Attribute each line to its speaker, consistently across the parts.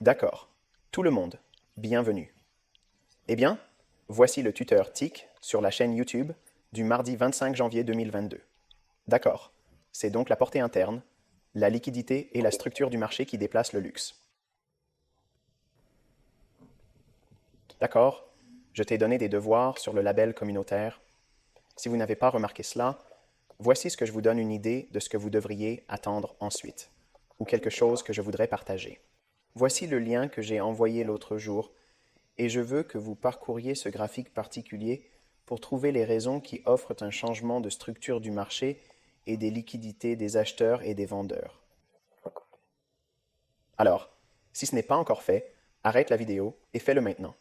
Speaker 1: D'accord. Tout le monde, bienvenue. Eh bien, voici le tuteur TIC sur la chaîne YouTube du mardi 25 janvier 2022. D'accord. C'est donc la portée interne, la liquidité et la structure du marché qui déplacent le luxe. D'accord. Je t'ai donné des devoirs sur le label communautaire. Si vous n'avez pas remarqué cela, voici ce que je vous donne une idée de ce que vous devriez attendre ensuite, ou quelque chose que je voudrais partager. Voici le lien que j'ai envoyé l'autre jour, et je veux que vous parcouriez ce graphique particulier pour trouver les raisons qui offrent un changement de structure du marché et des liquidités des acheteurs et des vendeurs. Alors, si ce n'est pas encore fait, arrête la vidéo et fais-le maintenant.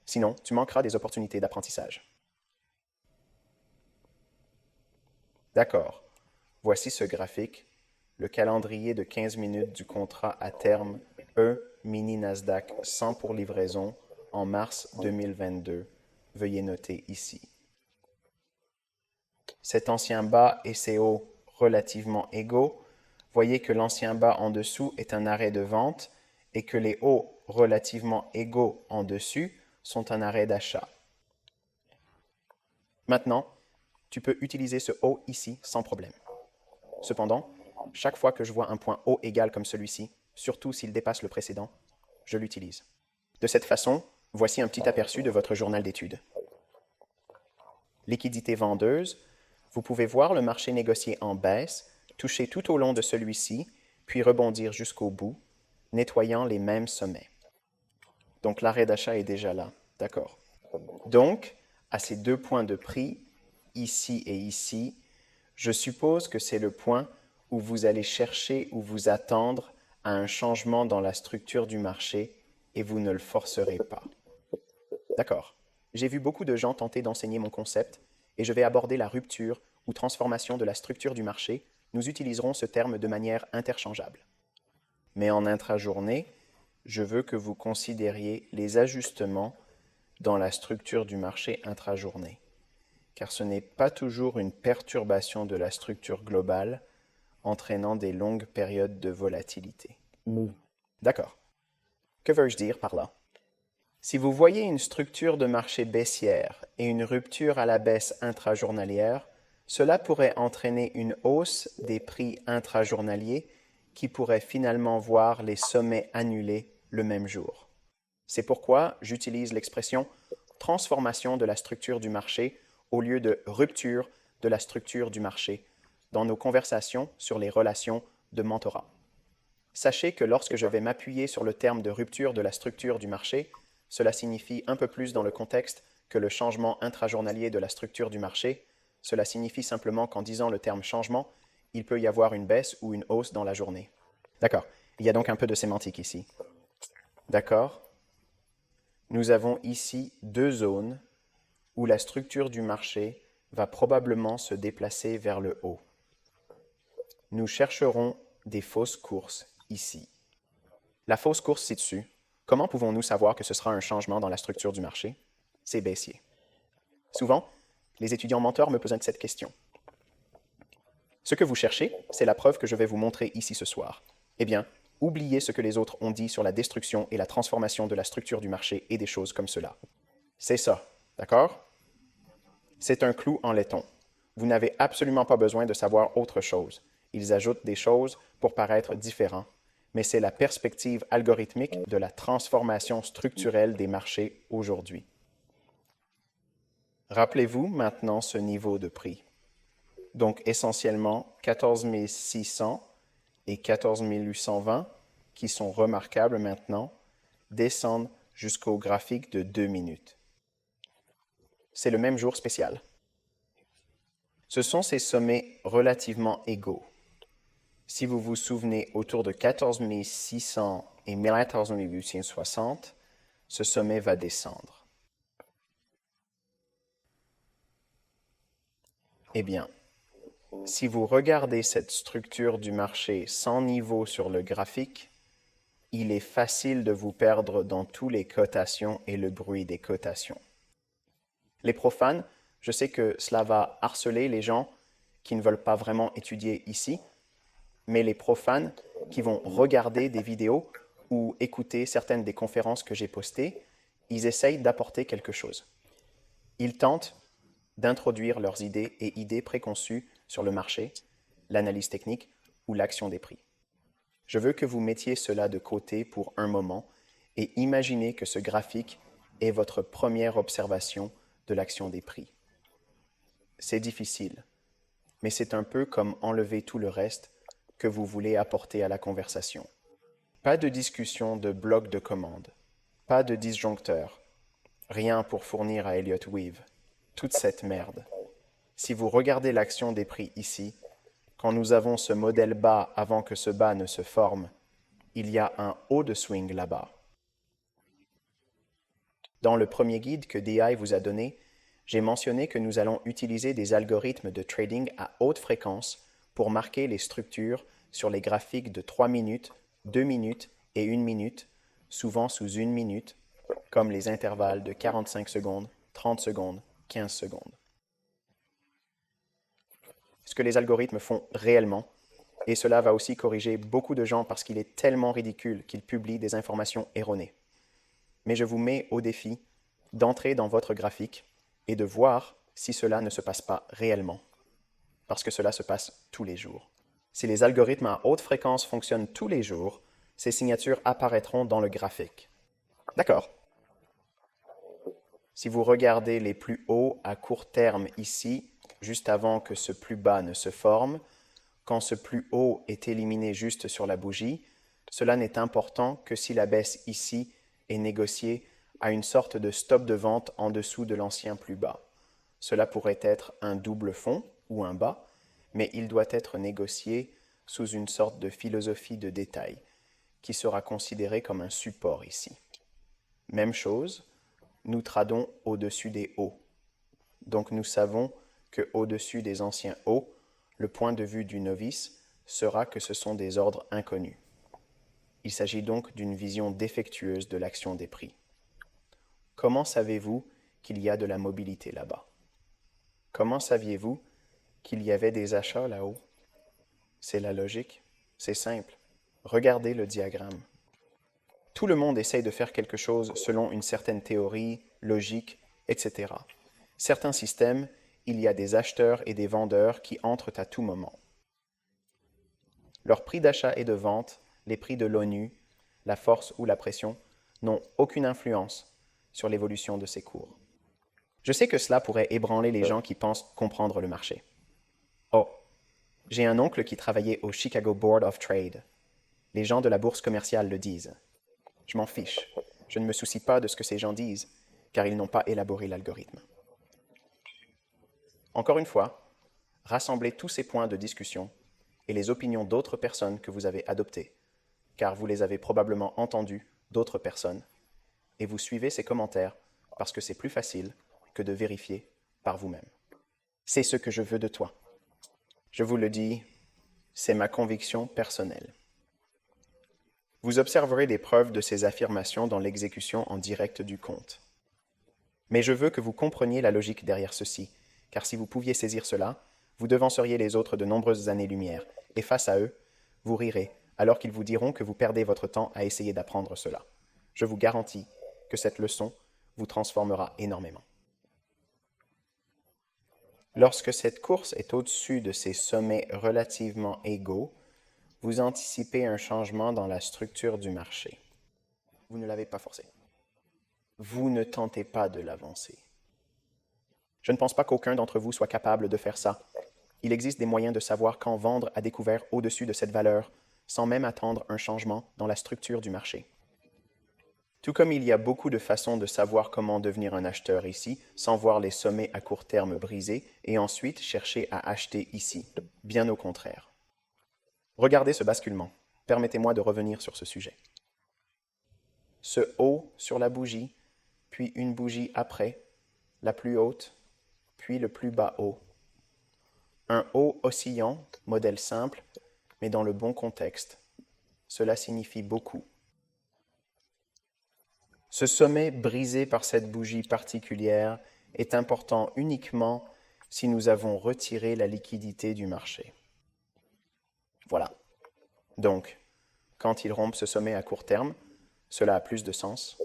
Speaker 1: Sinon, tu manqueras des opportunités d'apprentissage. D'accord. Voici ce graphique, le calendrier de 15 minutes du contrat à terme E-mini Nasdaq 100 pour livraison en mars 2022. Veuillez noter ici. Cet ancien bas et ses hauts relativement égaux, voyez que l'ancien bas en dessous est un arrêt de vente et que les hauts relativement égaux en dessus sont un arrêt d'achat. Maintenant, tu peux utiliser ce haut ici sans problème. Cependant, chaque fois que je vois un point haut égal comme celui-ci, surtout s'il dépasse le précédent, je l'utilise. De cette façon, voici un petit aperçu de votre journal d'études. Liquidité vendeuse, vous pouvez voir le marché négocier en baisse, toucher tout au long de celui-ci, puis rebondir jusqu'au bout, nettoyant les mêmes sommets. Donc l'arrêt d'achat est déjà là, d'accord. Donc, à ces deux points de prix, ici et ici, je suppose que c'est le point où vous allez chercher ou vous attendre à un changement dans la structure du marché et vous ne le forcerez pas. D'accord. J'ai vu beaucoup de gens tenter d'enseigner mon concept et je vais aborder la rupture ou transformation de la structure du marché. Nous utiliserons ce terme de manière interchangeable. Mais en intrajournée, je veux que vous considériez les ajustements dans la structure du marché intrajournée, car ce n'est pas toujours une perturbation de la structure globale entraînant des longues périodes de volatilité. D'accord. Que veux-je dire par là? Si vous voyez une structure de marché baissière et une rupture à la baisse intrajournalière, cela pourrait entraîner une hausse des prix intrajournaliers qui pourrait finalement voir les sommets annulés le même jour. C'est pourquoi j'utilise l'expression transformation de la structure du marché au lieu de rupture de la structure du marché dans nos conversations sur les relations de mentorat. Sachez que lorsque je vais m'appuyer sur le terme de rupture de la structure du marché, cela signifie un peu plus dans le contexte que le changement intrajournalier de la structure du marché. Cela signifie simplement qu'en disant le terme changement, il peut y avoir une baisse ou une hausse dans la journée. D'accord. Il y a donc un peu de sémantique ici. D'accord. Nous avons ici deux zones où la structure du marché va probablement se déplacer vers le haut. Nous chercherons des fausses courses ici. La fausse course ci-dessus, comment pouvons-nous savoir que ce sera un changement dans la structure du marché? C'est baissier. Souvent, les étudiants mentors me posent cette question. Ce que vous cherchez, c'est la preuve que je vais vous montrer ici ce soir. Eh bien, oubliez ce que les autres ont dit sur la destruction et la transformation de la structure du marché et des choses comme cela. C'est ça, d'accord? C'est un clou en laiton. Vous n'avez absolument pas besoin de savoir autre chose. Ils ajoutent des choses pour paraître différents, mais c'est la perspective algorithmique de la transformation structurelle des marchés aujourd'hui. Rappelez-vous maintenant ce niveau de prix. Donc essentiellement 14 600 et 14 820 qui sont remarquables maintenant, descendent jusqu'au graphique de 2 minutes. C'est le même jour spécial. Ce sont ces sommets relativement égaux. Si vous vous souvenez, autour de 14 600 et 14 860, ce sommet va descendre. Eh bien, si vous regardez cette structure du marché sans niveau sur le graphique, il est facile de vous perdre dans tous les cotations et le bruit des cotations. Les profanes, je sais que cela va harceler les gens qui ne veulent pas vraiment étudier ici, mais les profanes qui vont regarder des vidéos ou écoutez certaines des conférences que j'ai postées, ils essayent d'apporter quelque chose. Ils tentent d'introduire leurs idées et idées préconçues sur le marché, l'analyse technique ou l'action des prix. Je veux que vous mettiez cela de côté pour un moment et imaginez que ce graphique est votre première observation de l'action des prix. C'est difficile, mais c'est un peu comme enlever tout le reste que vous voulez apporter à la conversation. Pas de discussion de bloc de commande, pas de disjoncteur, rien pour fournir à Elliott Wave. Toute cette merde. Si vous regardez l'action des prix ici, quand nous avons ce modèle bas avant que ce bas ne se forme, il y a un haut de swing là-bas. Dans le premier guide que DI vous a donné, j'ai mentionné que nous allons utiliser des algorithmes de trading à haute fréquence pour marquer les structures sur les graphiques de 3 minutes, 2 minutes et 1 minute, souvent sous 1 minute, comme les intervalles de 45 secondes, 30 secondes, 15 secondes. Ce que les algorithmes font réellement, et cela va aussi corriger beaucoup de gens parce qu'il est tellement ridicule qu'ils publient des informations erronées. Mais je vous mets au défi d'entrer dans votre graphique et de voir si cela ne se passe pas réellement, parce que cela se passe tous les jours. Si les algorithmes à haute fréquence fonctionnent tous les jours, ces signatures apparaîtront dans le graphique. D'accord. Si vous regardez les plus hauts à court terme ici, juste avant que ce plus bas ne se forme, quand ce plus haut est éliminé juste sur la bougie, cela n'est important que si la baisse ici est négociée à une sorte de stop de vente en dessous de l'ancien plus bas. Cela pourrait être un double fond ou un bas, mais il doit être négocié sous une sorte de philosophie de détail, qui sera considérée comme un support ici. Même chose, nous tradons au-dessus des hauts. Donc nous savons que au-dessus des anciens hauts, le point de vue du novice sera que ce sont des ordres inconnus. Il s'agit donc d'une vision défectueuse de l'action des prix. Comment savez-vous qu'il y a de la mobilité là-bas? Comment saviez-vous qu'il y avait des achats là-haut? C'est la logique. C'est simple. Regardez le diagramme. Tout le monde essaye de faire quelque chose selon une certaine théorie, logique, etc. Certains systèmes, il y a des acheteurs et des vendeurs qui entrent à tout moment. Leurs prix d'achat et de vente, les prix de l'ONU, la force ou la pression, n'ont aucune influence sur l'évolution de ces cours. Je sais que cela pourrait ébranler les gens qui pensent comprendre le marché. Oh, j'ai un oncle qui travaillait au Chicago Board of Trade. Les gens de la bourse commerciale le disent. Je m'en fiche. Je ne me soucie pas de ce que ces gens disent, car ils n'ont pas élaboré l'algorithme. Encore une fois, rassemblez tous ces points de discussion et les opinions d'autres personnes que vous avez adoptées, car vous les avez probablement entendues d'autres personnes, et vous suivez ces commentaires parce que c'est plus facile que de vérifier par vous-même. C'est ce que je veux de toi. Je vous le dis, c'est ma conviction personnelle. Vous observerez des preuves de ces affirmations dans l'exécution en direct du compte. Mais je veux que vous compreniez la logique derrière ceci, car si vous pouviez saisir cela, vous devanceriez les autres de nombreuses années-lumière, et face à eux, vous rirez, alors qu'ils vous diront que vous perdez votre temps à essayer d'apprendre cela. Je vous garantis que cette leçon vous transformera énormément. Lorsque cette course est au-dessus de ces sommets relativement égaux, vous anticipez un changement dans la structure du marché. Vous ne l'avez pas forcé. Vous ne tentez pas de l'avancer. Je ne pense pas qu'aucun d'entre vous soit capable de faire ça. Il existe des moyens de savoir quand vendre à découvert au-dessus de cette valeur, sans même attendre un changement dans la structure du marché. Tout comme il y a beaucoup de façons de savoir comment devenir un acheteur ici, sans voir les sommets à court terme brisés, et ensuite chercher à acheter ici. Bien au contraire. Regardez ce basculement. Permettez-moi de revenir sur ce sujet. Ce haut sur la bougie, puis une bougie après, la plus haute, puis le plus bas haut. Un haut oscillant, modèle simple, mais dans le bon contexte. Cela signifie beaucoup. Ce sommet brisé par cette bougie particulière est important uniquement si nous avons retiré la liquidité du marché. Voilà. Donc, Quand ils rompent ce sommet à court terme, cela a plus de sens.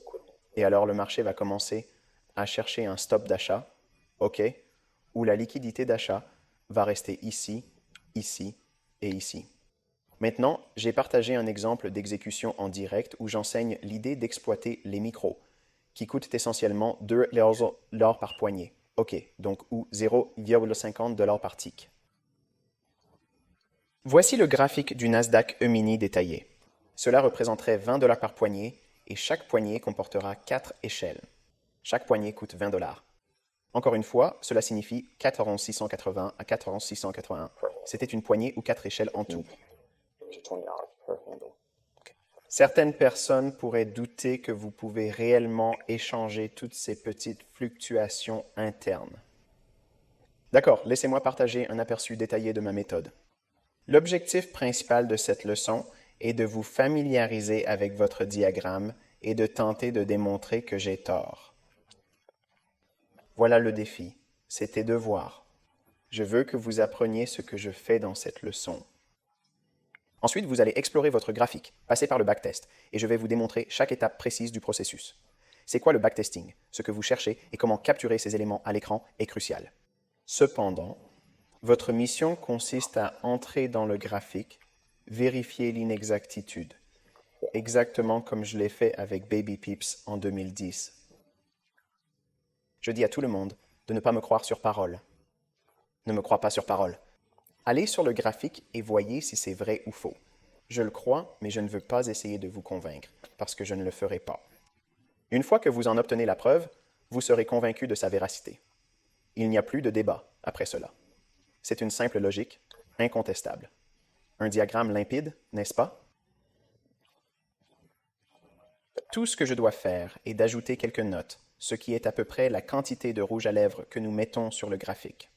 Speaker 1: Et alors le marché va commencer à chercher un stop d'achat, OK, où la liquidité d'achat va rester ici, ici et ici. Maintenant, j'ai partagé un exemple d'exécution en direct où j'enseigne l'idée d'exploiter les micros, qui coûtent essentiellement $2 par poignée. OK, donc ou 0,50 $ par tick. Voici le graphique du Nasdaq E-mini détaillé. Cela représenterait 20 $ par poignée et chaque poignée comportera 4 échelles. Chaque poignée coûte 20 $. Encore une fois, cela signifie 4 à 4 C'était une poignée ou 4 échelles en tout. Certaines personnes pourraient douter que vous pouvez réellement échanger toutes ces petites fluctuations internes. D'accord, laissez-moi partager un aperçu détaillé de ma méthode. L'objectif principal de cette leçon est de vous familiariser avec votre diagramme et de tenter de démontrer que j'ai tort. Voilà le défi, c'est tes devoirs. Je veux que vous appreniez ce que je fais dans cette leçon. Ensuite, vous allez explorer votre graphique, passer par le backtest, et je vais vous démontrer chaque étape précise du processus. C'est quoi le backtesting? Ce que vous cherchez et comment capturer ces éléments à l'écran est crucial. Cependant, votre mission consiste à entrer dans le graphique, vérifier l'inexactitude, exactement comme je l'ai fait avec Baby Pips en 2010. Je dis à tout le monde de ne pas me croire sur parole. Ne me crois pas sur parole. Allez sur le graphique et voyez si c'est vrai ou faux. Je le crois, mais je ne veux pas essayer de vous convaincre, parce que je ne le ferai pas. Une fois que vous en obtenez la preuve, vous serez convaincu de sa véracité. Il n'y a plus de débat après cela. C'est une simple logique, incontestable. Un diagramme limpide, n'est-ce pas? Tout ce que je dois faire est d'ajouter quelques notes, ce qui est à peu près la quantité de rouge à lèvres que nous mettons sur le graphique.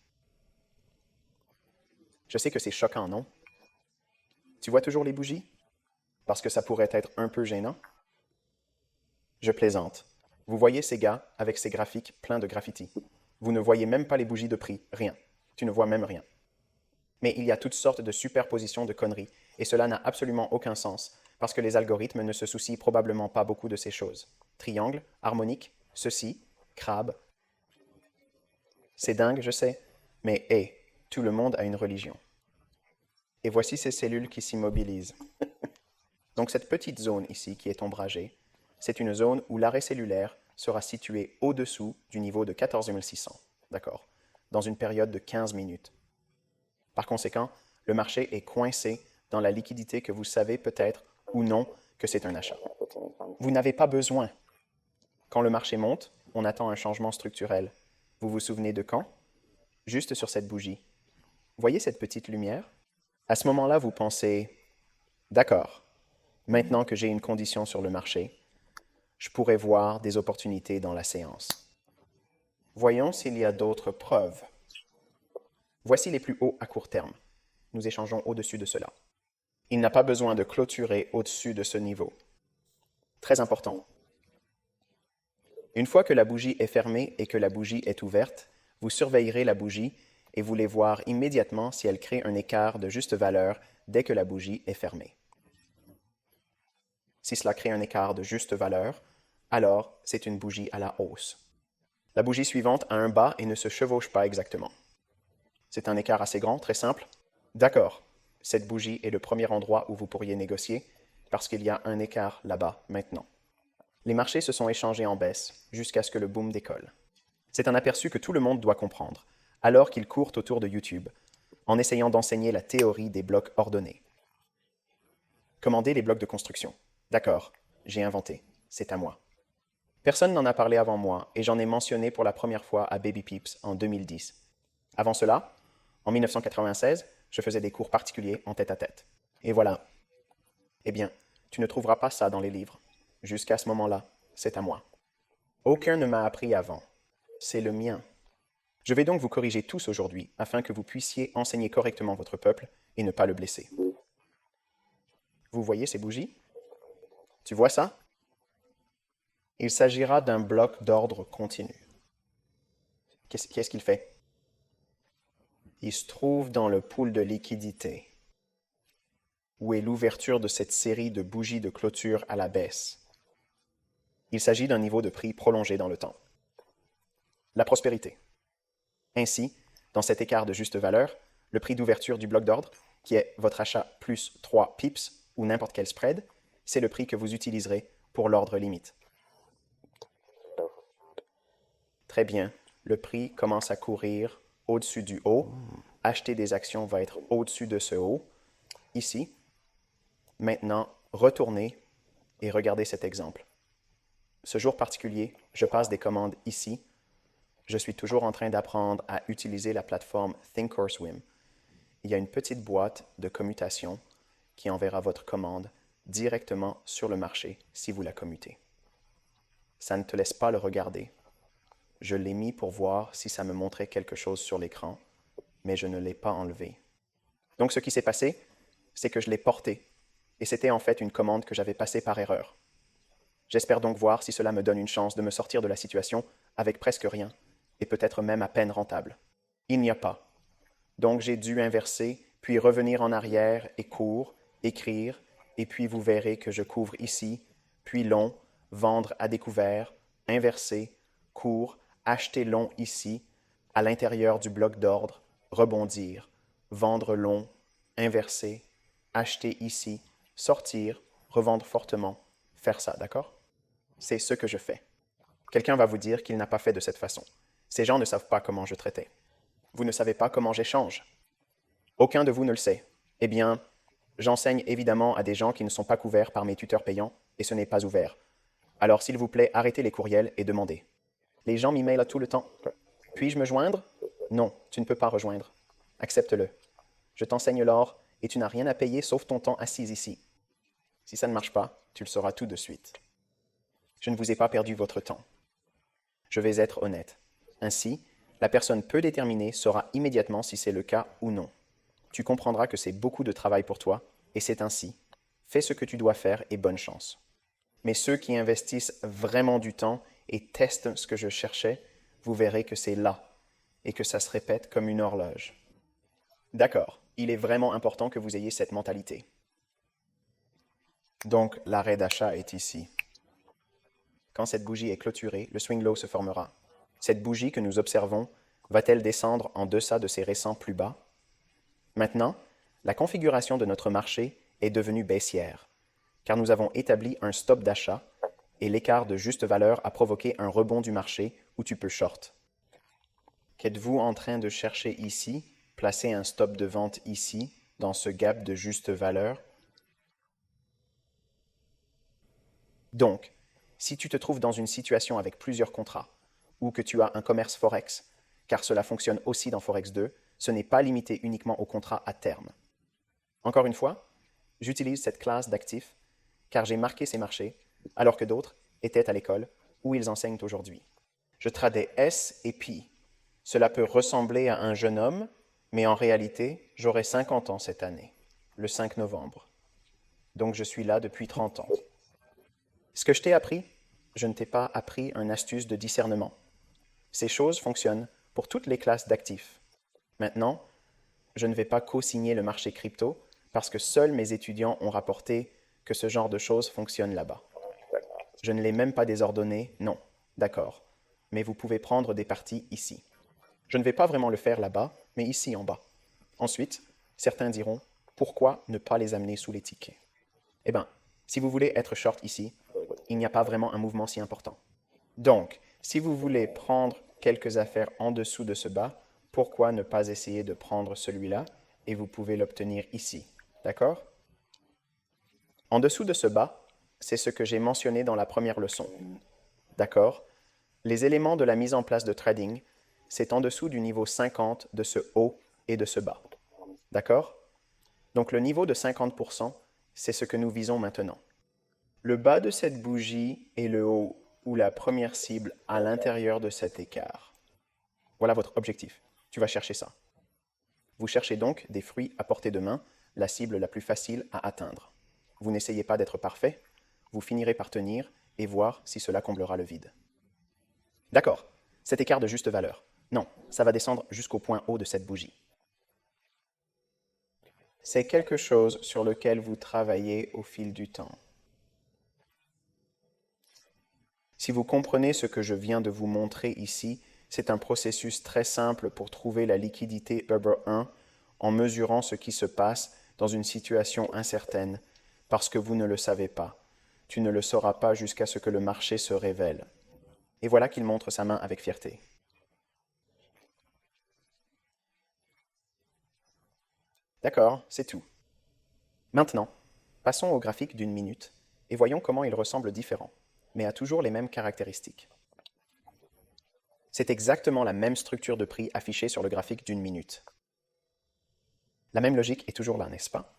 Speaker 1: Je sais que c'est choquant, non? Tu vois toujours les bougies? Parce que ça pourrait être un peu gênant? Je plaisante. Vous voyez ces gars avec ces graphiques pleins de graffitis. Vous ne voyez même pas les bougies de prix, rien. Tu ne vois même rien. Mais il y a toutes sortes de superpositions de conneries, et cela n'a absolument aucun sens, parce que les algorithmes ne se soucient probablement pas beaucoup de ces choses. Triangle, harmonique, ceci, crabe. C'est dingue, je sais, mais hé, tout le monde a une religion. Et voici ces cellules qui s'immobilisent. Donc cette petite zone ici qui est ombragée, c'est une zone où l'arrêt cellulaire sera situé au-dessous du niveau de 14 600, d'accord, dans une période de 15 minutes. Par conséquent, le marché est coincé dans la liquidité que vous savez peut-être ou non que c'est un achat. Vous n'avez pas besoin. Quand le marché monte, on attend un changement structurel. Vous vous souvenez de quand? Juste sur cette bougie. Voyez cette petite lumière? À ce moment-là, vous pensez, d'accord, maintenant que j'ai une condition sur le marché, je pourrais voir des opportunités dans la séance. Voyons s'il y a d'autres preuves. Voici les plus hauts à court terme. Nous échangeons au-dessus de cela. Il n'a pas besoin de clôturer au-dessus de ce niveau. Très important. Une fois que la bougie est fermée et que la bougie est ouverte, vous surveillerez la bougie et voulez voir immédiatement si elle crée un écart de juste valeur dès que la bougie est fermée. Si cela crée un écart de juste valeur, alors c'est une bougie à la hausse. La bougie suivante a un bas et ne se chevauche pas exactement. C'est un écart assez grand, très simple. D'accord, cette bougie est le premier endroit où vous pourriez négocier, parce qu'il y a un écart là-bas maintenant. Les marchés se sont échangés en baisse, jusqu'à ce que le boom décolle. C'est un aperçu que tout le monde doit comprendre, alors qu'ils courent autour de YouTube, en essayant d'enseigner la théorie des blocs ordonnés. Commander les blocs de construction. D'accord, j'ai inventé, c'est à moi. Personne n'en a parlé avant moi, et j'en ai mentionné pour la première fois à Baby Pips en 2010. Avant cela, en 1996, je faisais des cours particuliers en tête-à-tête. Et voilà. Eh bien, tu ne trouveras pas ça dans les livres. Jusqu'à ce moment-là, c'est à moi. Aucun ne m'a appris avant. C'est le mien. Je vais donc vous corriger tous aujourd'hui afin que vous puissiez enseigner correctement votre peuple et ne pas le blesser. Vous voyez ces bougies? Tu vois ça? Il s'agira d'un bloc d'ordre continu. Qu'est-ce qu'il fait? Il se trouve dans le pool de liquidité. où est l'ouverture de cette série de bougies de clôture à la baisse. Il s'agit d'un niveau de prix prolongé dans le temps. La prospérité. Ainsi, dans cet écart de juste valeur, le prix d'ouverture du bloc d'ordre, qui est votre achat plus 3 pips ou n'importe quel spread, c'est le prix que vous utiliserez pour l'ordre limite. Très bien, le prix commence à courir au-dessus du haut. Acheter des actions va être au-dessus de ce haut, ici. Maintenant, retournez et regardez cet exemple. Ce jour particulier, je passe des commandes ici. Je suis toujours en train d'apprendre à utiliser la plateforme Thinkorswim. Il y a une petite boîte de commutation qui enverra votre commande directement sur le marché si vous la commutez. Ça ne te laisse pas le regarder. Je l'ai mis pour voir si ça me montrait quelque chose sur l'écran, mais je ne l'ai pas enlevé. Donc ce qui s'est passé, c'est que je l'ai porté, et c'était en fait une commande que j'avais passée par erreur. J'espère donc voir si cela me donne une chance de me sortir de la situation avec presque rien, et peut-être même à peine rentable. Il n'y a pas. Donc j'ai dû inverser, puis revenir en arrière et écrire, et puis vous verrez que je couvre ici, puis long, vendre à découvert, inverser, court, acheter long ici, à l'intérieur du bloc d'ordre, rebondir, vendre long, inverser, acheter ici, sortir, revendre fortement, faire ça, d'accord? C'est ce que je fais. Quelqu'un va vous dire qu'il n'a pas fait de cette façon. Ces gens ne savent pas comment je traitais. Vous ne savez pas comment j'échange. Aucun de vous ne le sait. Eh bien, j'enseigne évidemment à des gens qui ne sont pas couverts par mes tuteurs payants, et ce n'est pas ouvert. Alors, s'il vous plaît, arrêtez les courriels et demandez. Les gens m'emailent tout le temps. Puis-je me joindre? Non, tu ne peux pas rejoindre. Accepte-le. Je t'enseigne l'or, et tu n'as rien à payer sauf ton temps assis ici. Si ça ne marche pas, tu le sauras tout de suite. Je ne vous ai pas perdu votre temps. Je vais être honnête. Ainsi, la personne peu déterminée saura immédiatement si c'est le cas ou non. Tu comprendras que c'est beaucoup de travail pour toi, et c'est ainsi. Fais ce que tu dois faire et bonne chance. Mais ceux qui investissent vraiment du temps et testent ce que je cherchais, vous verrez que c'est là, et que ça se répète comme une horloge. D'accord, il est vraiment important que vous ayez cette mentalité. Donc, l'arrêt d'achat est ici. Quand cette bougie est clôturée, le swing low se formera. Cette bougie que nous observons va-t-elle descendre en deçà de ses récents plus bas? Maintenant, la configuration de notre marché est devenue baissière, car nous avons établi un stop d'achat et l'écart de juste valeur a provoqué un rebond du marché où tu peux short. Qu'êtes-vous en train de chercher ici? Placer un stop de vente ici, dans ce gap de juste valeur? Donc, si tu te trouves dans une situation avec plusieurs contrats, ou que tu as un commerce Forex, car cela fonctionne aussi dans Forex 2, ce n'est pas limité uniquement au contrat à terme. Encore une fois, j'utilise cette classe d'actifs car j'ai marqué ces marchés, alors que d'autres étaient à l'école où ils enseignent aujourd'hui. Je tradais S et P. Cela peut ressembler à un jeune homme, mais en réalité, j'aurai 50 ans cette année, le 5 novembre. Donc je suis là depuis 30 ans. Ce que je t'ai appris, je ne t'ai pas appris une astuce de discernement. Ces choses fonctionnent pour toutes les classes d'actifs. Maintenant, je ne vais pas co-signer le marché crypto parce que seuls mes étudiants ont rapporté que ce genre de choses fonctionne là-bas. Je ne l'ai même pas désordonné, non, d'accord. Mais vous pouvez prendre des parties ici. Je ne vais pas vraiment le faire là-bas, mais ici en bas. Ensuite, certains diront, pourquoi ne pas les amener sous les tickets? Eh bien, si vous voulez être short ici, il n'y a pas vraiment un mouvement si important. Donc, si vous voulez prendre quelques affaires en dessous de ce bas, pourquoi ne pas essayer de prendre celui-là et vous pouvez l'obtenir ici, d'accord? En dessous de ce bas, c'est ce que j'ai mentionné dans la première leçon, d'accord? Les éléments de la mise en place de trading, c'est en dessous du niveau 50 de ce haut et de ce bas, d'accord? Donc le niveau de 50%, c'est ce que nous visons maintenant. Le bas de cette bougie est le haut ou la première cible à l'intérieur de cet écart. Voilà votre objectif. Tu vas chercher ça. Vous cherchez donc des fruits à portée de main, la cible la plus facile à atteindre. Vous n'essayez pas d'être parfait, vous finirez par tenir et voir si cela comblera le vide. D'accord, cet écart de juste valeur. Non, ça va descendre jusqu'au point haut de cette bougie. C'est quelque chose sur lequel vous travaillez au fil du temps. Si vous comprenez ce que je viens de vous montrer ici, c'est un processus très simple pour trouver la liquidité Uber 1 en mesurant ce qui se passe dans une situation incertaine, parce que vous ne le savez pas. Tu ne le sauras pas jusqu'à ce que le marché se révèle. Et voilà qu'il montre sa main avec fierté. D'accord, c'est tout. Maintenant, passons au graphique d'une minute et voyons comment il ressemble différent, mais a toujours les mêmes caractéristiques. C'est exactement la même structure de prix affichée sur le graphique d'une minute. La même logique est toujours là, n'est-ce pas?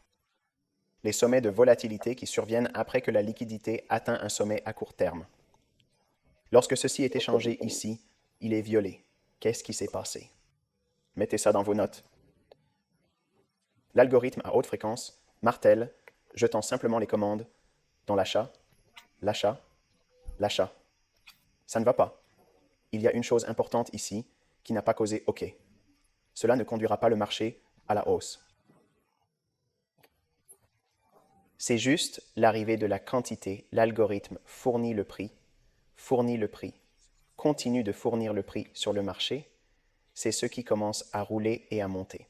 Speaker 1: Les sommets de volatilité qui surviennent après que la liquidité atteint un sommet à court terme. Lorsque ceci est échangé ici, il est violé. Qu'est-ce qui s'est passé? Mettez ça dans vos notes. L'algorithme à haute fréquence martèle, jetant simplement les commandes dans l'achat, l'achat, l'achat. Ça ne va pas. Il y a une chose importante ici qui n'a pas causé OK. Cela ne conduira pas le marché à la hausse. C'est juste l'arrivée de la quantité. L'algorithme fournit le prix, continue de fournir le prix sur le marché. C'est ce qui commence à rouler et à monter.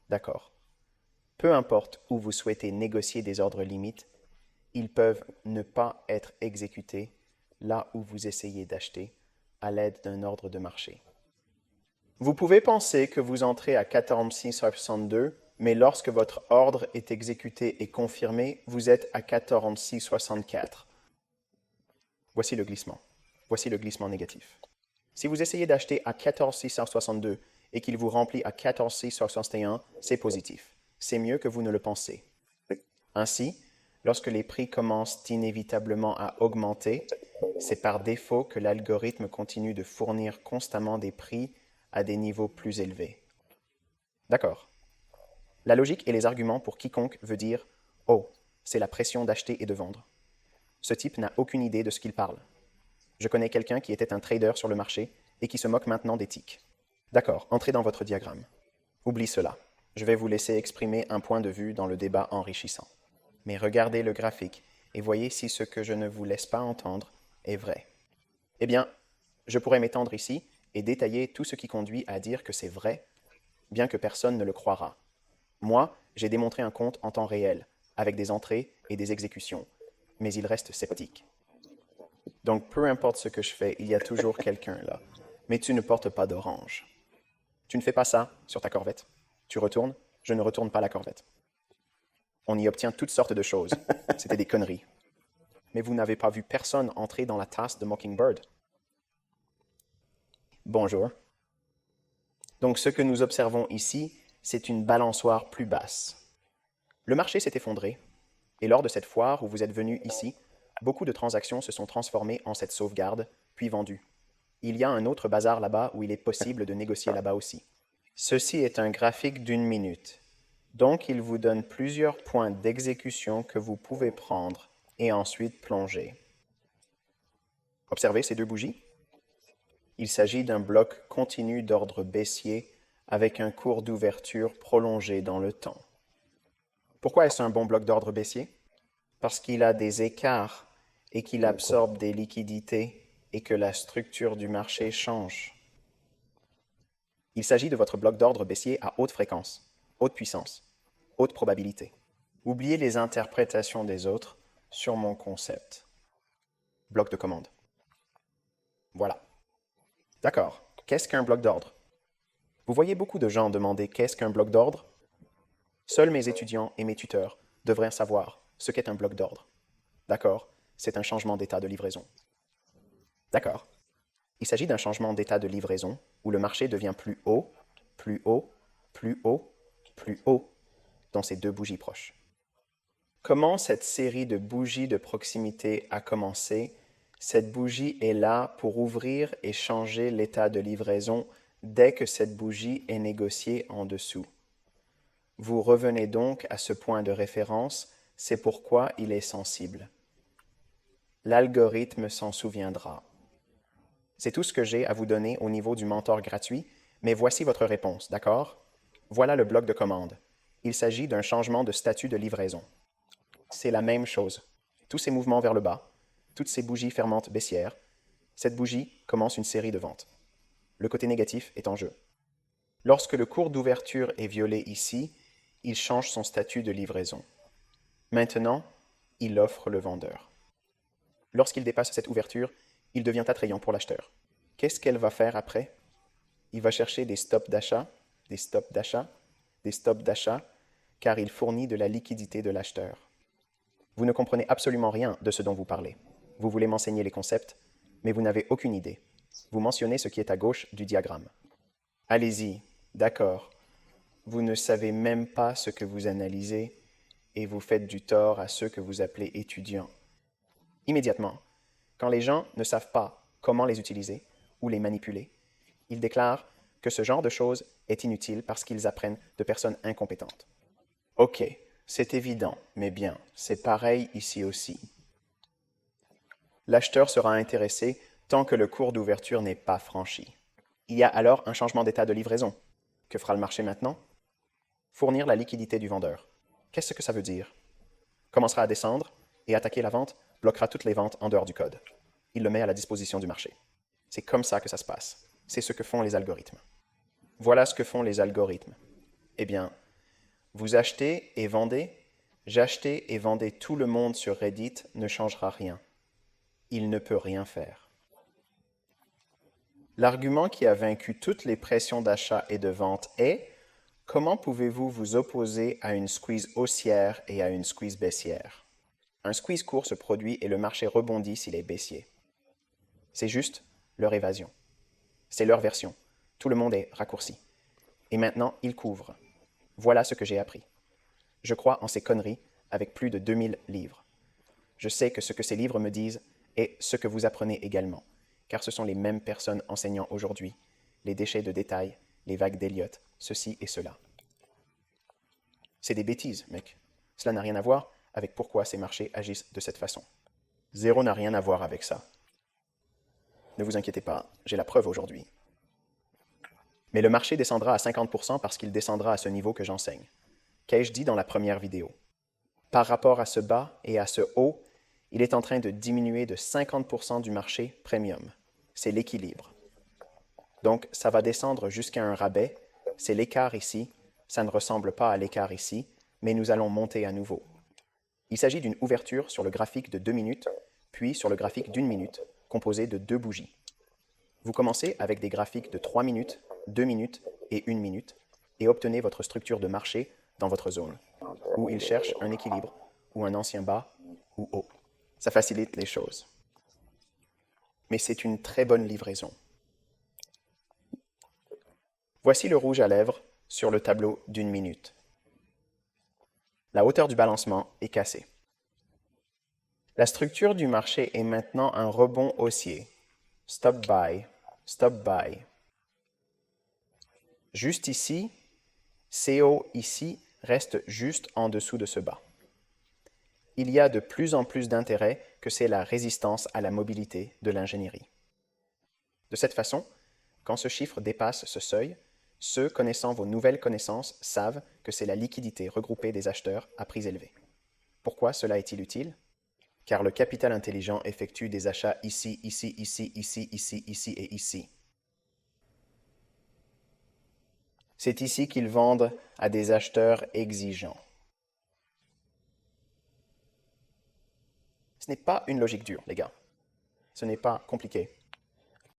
Speaker 1: D'accord. Peu importe où vous souhaitez négocier des ordres limites, ils peuvent ne pas être exécutés là où vous essayez d'acheter à l'aide d'un ordre de marché. Vous pouvez penser que vous entrez à 14,662, mais lorsque votre ordre est exécuté et confirmé, vous êtes à 14,664. Voici le glissement. Voici le glissement négatif. Si vous essayez d'acheter à 14,662 et qu'il vous remplit à 14,661, c'est positif. C'est mieux que vous ne le pensez. Ainsi, lorsque les prix commencent inévitablement à augmenter, c'est par défaut que l'algorithme continue de fournir constamment des prix à des niveaux plus élevés. D'accord. La logique et les arguments pour quiconque veut dire « Oh, c'est la pression d'acheter et de vendre ». Ce type n'a aucune idée de ce qu'il parle. Je connais quelqu'un qui était un trader sur le marché et qui se moque maintenant des tics. D'accord, entrez dans votre diagramme. Oublie cela. Je vais vous laisser exprimer un point de vue dans le débat enrichissant. Mais regardez le graphique et voyez si ce que je ne vous laisse pas entendre est vrai. Eh bien, je pourrais m'étendre ici et détailler tout ce qui conduit à dire que c'est vrai, bien que personne ne le croira. Moi, j'ai démontré un compte en temps réel, avec des entrées et des exécutions, mais il reste sceptique. Donc, peu importe ce que je fais, il y a toujours quelqu'un là. Mais tu ne portes pas d'orange. Tu ne fais pas ça sur ta Corvette. Tu retournes, je ne retourne pas la Corvette. On y obtient toutes sortes de choses. C'était des conneries. Mais vous n'avez pas vu personne entrer dans la tasse de Mockingbird. Bonjour. Donc, ce que nous observons ici, c'est une balançoire plus basse. Le marché s'est effondré, et lors de cette foire où vous êtes venu ici, beaucoup de transactions se sont transformées en cette sauvegarde, puis vendues. Il y a un autre bazar là-bas où il est possible de négocier là-bas aussi. Ceci est un graphique d'une minute. Donc, il vous donne plusieurs points d'exécution que vous pouvez prendre et ensuite plonger. Observez ces deux bougies. Il s'agit d'un bloc continu d'ordre baissier avec un cours d'ouverture prolongé dans le temps. Pourquoi est-ce un bon bloc d'ordre baissier? Parce qu'il a des écarts et qu'il absorbe des liquidités et que la structure du marché change. Il s'agit de votre bloc d'ordre baissier à haute fréquence, haute puissance, haute probabilité. Oubliez les interprétations des autres sur mon concept. Bloc de commande. Voilà. D'accord. Qu'est-ce qu'un bloc d'ordre? Vous voyez beaucoup de gens demander qu'est-ce qu'un bloc d'ordre? Seuls mes étudiants et mes tuteurs devraient savoir ce qu'est un bloc d'ordre. D'accord, c'est un changement d'état de livraison. D'accord. Il s'agit d'un changement d'état de livraison où le marché devient plus haut, plus haut, plus haut, plus haut dans ces deux bougies proches. Comment cette série de bougies de proximité a commencé? Cette bougie est là pour ouvrir et changer l'état de livraison dès que cette bougie est négociée en dessous. Vous revenez donc à ce point de référence, c'est pourquoi il est sensible. L'algorithme s'en souviendra. C'est tout ce que j'ai à vous donner au niveau du mentor gratuit, mais voici votre réponse, d'accord? Voilà le bloc de commande. Il s'agit d'un changement de statut de livraison. C'est la même chose. Tous ces mouvements vers le bas, toutes ces bougies fermantes baissières, cette bougie commence une série de ventes. Le côté négatif est en jeu. Lorsque le cours d'ouverture est violé ici, il change son statut de livraison. Maintenant, il offre le vendeur. Lorsqu'il dépasse cette ouverture, il devient attrayant pour l'acheteur. Qu'est-ce qu'elle va faire après? Il va chercher des stops d'achat, des stops d'achat, des stops d'achat, car il fournit de la liquidité de l'acheteur. Vous ne comprenez absolument rien de ce dont vous parlez. Vous voulez m'enseigner les concepts, mais vous n'avez aucune idée. Vous mentionnez ce qui est à gauche du diagramme. Allez-y, d'accord. Vous ne savez même pas ce que vous analysez et vous faites du tort à ceux que vous appelez étudiants. Immédiatement, quand les gens ne savent pas comment les utiliser ou les manipuler, ils déclarent que ce genre de choses est inutile parce qu'ils apprennent de personnes incompétentes. Ok, c'est évident, mais bien, c'est pareil ici aussi. L'acheteur sera intéressé tant que le cours d'ouverture n'est pas franchi. Il y a alors un changement d'état de livraison. Que fera le marché maintenant? Fournir la liquidité du vendeur. Qu'est-ce que ça veut dire? Commencera à descendre et attaquer la vente bloquera toutes les ventes en dehors du code. Il le met à la disposition du marché. C'est comme ça que ça se passe. C'est ce que font les algorithmes. Voilà ce que font les algorithmes. Eh bien, vous achetez et vendez, j'achetais et vendais tout le monde sur Reddit ne changera rien. Il ne peut rien faire. L'argument qui a vaincu toutes les pressions d'achat et de vente est: comment pouvez-vous vous opposer à une squeeze haussière et à une squeeze baissière? Un squeeze court se produit et le marché rebondit s'il est baissier. C'est juste leur évasion. C'est leur version. Tout le monde est raccourci. Et maintenant, ils couvrent. Voilà ce que j'ai appris. Je crois en ces conneries avec plus de 2000 livres. Je sais que ce que ces livres me disent est ce que vous apprenez également, car ce sont les mêmes personnes enseignant aujourd'hui, les déchets de détail, les vagues d'Elliott, ceci et cela. C'est des bêtises, mec. Cela n'a rien à voir avec pourquoi ces marchés agissent de cette façon. Zéro n'a rien à voir avec ça. Ne vous inquiétez pas, j'ai la preuve aujourd'hui. Mais le marché descendra à 50% parce qu'il descendra à ce niveau que j'enseigne. Qu'ai-je dit dans la première vidéo? Par rapport à ce bas et à ce haut, il est en train de diminuer de 50% du marché premium. C'est l'équilibre. Donc, ça va descendre jusqu'à un rabais. C'est l'écart ici. Ça ne ressemble pas à l'écart ici, mais nous allons monter à nouveau. Il s'agit d'une ouverture sur le graphique de 2 minutes, puis sur le graphique d'1 minute, composé de 2 bougies. Vous commencez avec des graphiques de 3 minutes, 2 minutes et 1 minute, et obtenez votre structure de marché dans votre zone, où il cherche un équilibre, ou un ancien bas, ou haut. Ça facilite les choses. Mais c'est une très bonne livraison. Voici le rouge à lèvres sur le tableau d'1 minute. La hauteur du balancement est cassée. La structure du marché est maintenant un rebond haussier. Stop buy, stop buy. Juste ici, CO ici reste juste en dessous de ce bas. Il y a de plus en plus d'intérêt que c'est la résistance à la mobilité de l'ingénierie. De cette façon, quand ce chiffre dépasse ce seuil, ceux connaissant vos nouvelles connaissances savent que c'est la liquidité regroupée des acheteurs à prix élevé. Pourquoi cela est-il utile? Car le capital intelligent effectue des achats ici, ici, ici, ici, ici, ici et ici. C'est ici qu'ils vendent à des acheteurs exigeants. Ce n'est pas une logique dure, les gars. Ce n'est pas compliqué.